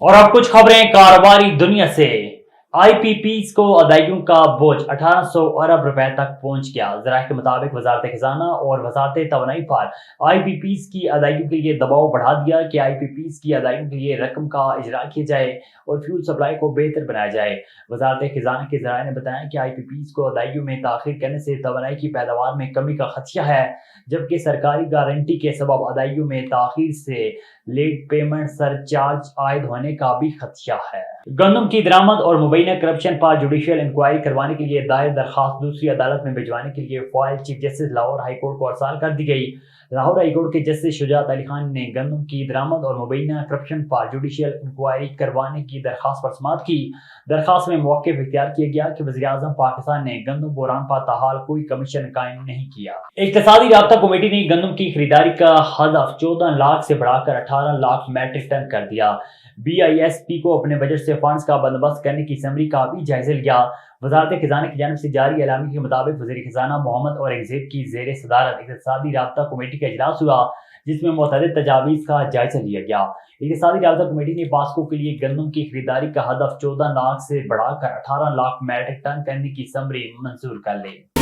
اور اب کچھ خبریں کاروباری دنیا سے۔ آئی پی پیز کو ادائیگیوں کا بوجھ 1800 ارب روپے تک پہنچ گیا۔ ذرائع کے مطابق وزارت خزانہ اور وزارت توانائی پر آئی پی پیز کی ادائیگیوں کے لیے دباؤ بڑھا دیا کہ آئی پی پیز کی ادائیگیوں کے لیے رقم کا اجرا کیا جائے اور فیول سپلائی کو بہتر بنایا جائے۔ وزارت خزانہ کے ذرائع نے بتایا کہ آئی پی پیز کو ادائیگیوں میں تاخیر کرنے سے توانائی کی پیداوار میں کمی کا خدشہ ہے، جبکہ سرکاری گارنٹی کے سبب ادائیگیوں میں تاخیر سے لیٹ پیمنٹ سر چارج عائد ہونے کا بھی خدشہ ہے۔ گندم کی درآمد اور مبینہ کرپشن پر جوڈیشل انکوائری کروانے کے لیے دائر درخواست دوسری عدالت میں بھجوانے کے لیے file chief justice Lahore high court کو ارسال کر دی گئی۔ لاہور ہائی کورٹ کے جسٹس شجاعت علی خان نے گندم کی درآمد اور مبینہ کرپشن پر جوڈیشل انکوائری کروانے کی درخواست پر سماعت کی۔ درخواست میں موقف اختیار کیا گیا کہ وزیراعظم پاکستان نے گندم بحران پر تاحال کوئی کمیشن قائم نہیں کیا۔ اقتصادی رابطہ کمیٹی نے گندم کی خریداری کا ہدف 14 لاکھ سے بڑھا کر 18 لاکھ میٹرک ٹن کر دیا۔ بی آئی ایس پی کو اپنے بجٹ سے فنڈز کا بندوبست کرنے کی اسمبلی کا بھی جائزہ لیا۔ وزارت خزانہ کی جانب سے جاری اعلامیے کے مطابق وزیر خزانہ محمد اورنگزیب کی زیر صدارت اقتصادی رابطہ کمیٹی کا اجلاس ہوا، جس میں متعدد تجاویز کا جائزہ لیا گیا۔ اقتصادی رابطہ کمیٹی نے پاسکو کے لیے گندم کی خریداری کا ہدف 14 لاکھ سے بڑھا کر 18 لاکھ میٹرک ٹن کرنے کی سمری منظور کر لی۔